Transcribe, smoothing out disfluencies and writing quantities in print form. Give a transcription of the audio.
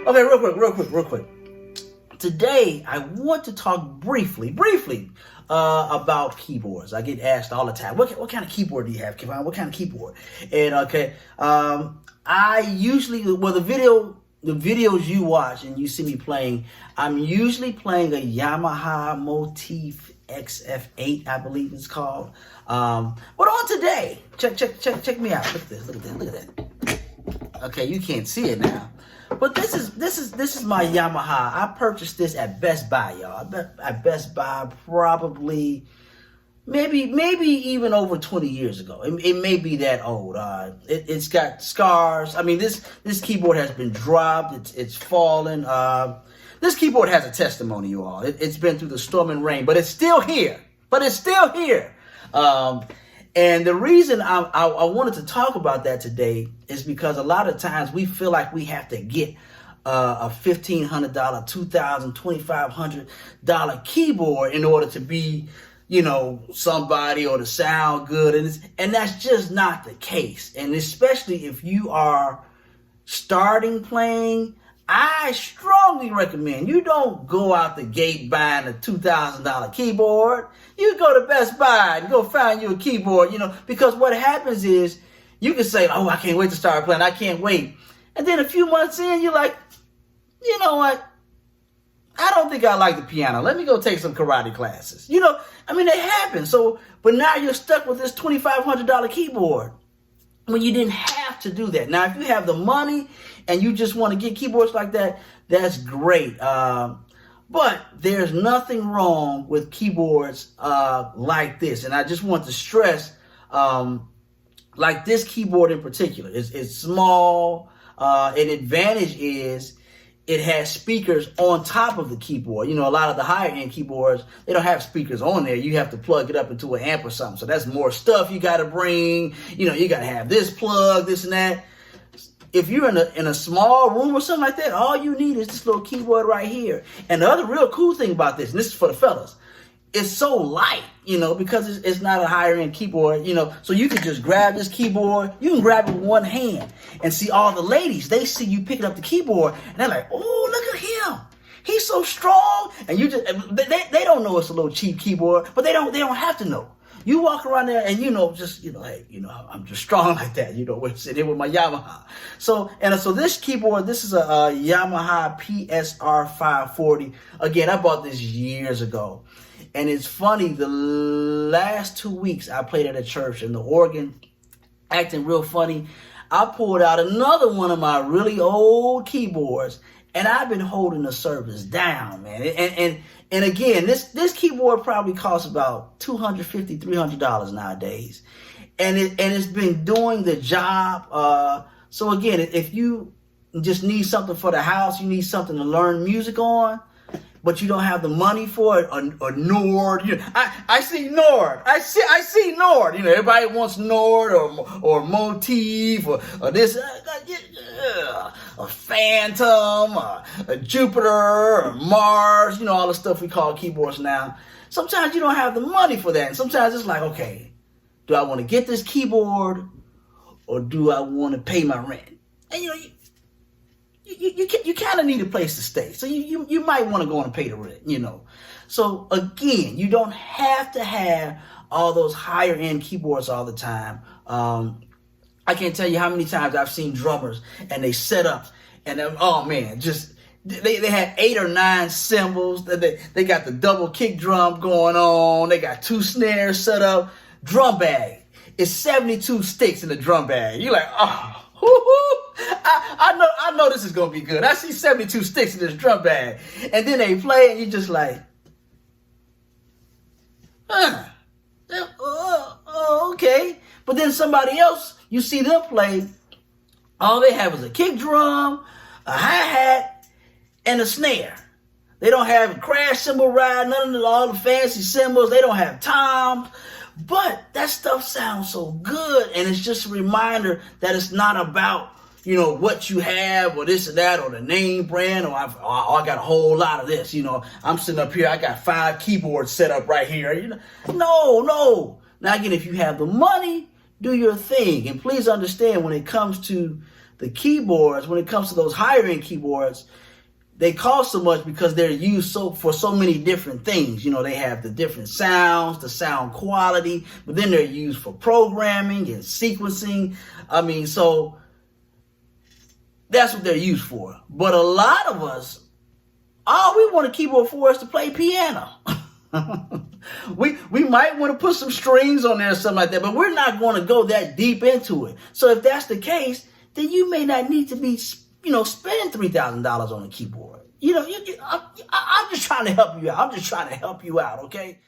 Okay, real quick. Today, I want to talk briefly, about keyboards. I get asked all the time, what kind of keyboard do you have, Kevin? What kind of keyboard? And I usually, the videos you watch and you see me playing, I'm usually playing a Yamaha Motif XF8, I believe it's called. But on today, check me out. Look at that. Okay, you can't see it now. But this is my Yamaha. I purchased this at Best Buy, y'all. At Best Buy, probably, maybe even over 20 years ago. It may be that old. It's got scars. I mean, this keyboard has been dropped. It's fallen. This keyboard has a testimony, you all. It's been through the storm and rain, but it's still here. And the reason I wanted to talk about that today is because a lot of times we feel like we have to get a $1,500, $2,000, $2,500 keyboard in order to be, somebody or to sound good. And that's just not the case. And especially if you are starting playing, I strongly recommend you don't go out the gate buying a $2,000 keyboard. You go to Best Buy and go find you a keyboard, because what happens is you can say, oh, I can't wait to start playing. I can't wait. And then a few months in, you're like, you know what? I don't think I like the piano. Let me go take some karate classes. It happens. So, but now you're stuck with this $2,500 keyboard when you didn't have to do that. Now, if you have the money and you just want to get keyboards like that, that's great. But there's nothing wrong with keyboards like this. And I just want to stress, like this keyboard in particular, it's small. An advantage is it has speakers on top of the keyboard. A lot of the higher end keyboards, they don't have speakers on there. You have to plug it up into an amp or something. So that's more stuff you got to bring. You got to have this plug, this and that. If you're in a small room or something like that, all you need is this little keyboard right here. And the other real cool thing about this, and this is for the fellas, it's so light, because it's not a higher end keyboard, so you can just grab this keyboard. You can grab it with one hand and see all the ladies. They see you picking up the keyboard and they're like, oh, look at him. He's so strong. And you just, they don't know it's a little cheap keyboard, but they don't have to know. You walk around there and hey, I'm just strong like that. We're sitting here with my Yamaha. So this keyboard, this is a Yamaha PSR 540. Again, I bought this years ago. And it's funny, the last 2 weeks I played at a church and the organ acting real funny. I pulled out another one of my really old keyboards and I've been holding the service down, man. And again, this keyboard probably costs about $250, $300 nowadays. And it's been doing the job. So again, if you just need something for the house, you need something to learn music on, but you don't have the money for it, or Nord. I see Nord. I see Nord. Everybody wants Nord or Motif or this, a Phantom, a Jupiter, or Mars. All the stuff we call keyboards now. Sometimes you don't have the money for that, and sometimes it's like, okay, do I want to get this keyboard or do I want to pay my rent? And you kind of need a place to stay. So you might want to go and pay the rent, So again, you don't have to have all those higher end keyboards all the time. I can't tell you how many times I've seen drummers and they set up and oh man, just they had 8 or 9 cymbals. They got the double kick drum going on. They got 2 snares set up. Drum bag. It's 72 sticks in the drum bag. You're like, oh. I know this is gonna be good. I see 72 sticks in this drum bag, and then they play, and you just like, okay. But then somebody else, you see them play, all they have is a kick drum, a hi-hat, and a snare. They don't have a crash cymbal ride, none of all the fancy cymbals. They don't have toms. But that stuff sounds so good, and it's just a reminder that it's not about, what you have or this or that or the name brand or I got a whole lot of this. I'm sitting up here, I got 5 keyboards set up right here. No. Now again, if you have the money, do your thing. And please understand when it comes to the keyboards, when it comes to those higher end keyboards, they cost so much because they're used for so many different things. You know, they have the different sounds, the sound quality, but then they're used for programming and sequencing. I mean, so that's what they're used for. But a lot of us, all we want a keyboard for is to play piano. we might want to put some strings on there or something like that, but we're not going to go that deep into it. So if that's the case, then you may not need to be, spending $3,000 on a keyboard. I'm just trying to help you out. I'm just trying to help you out, okay?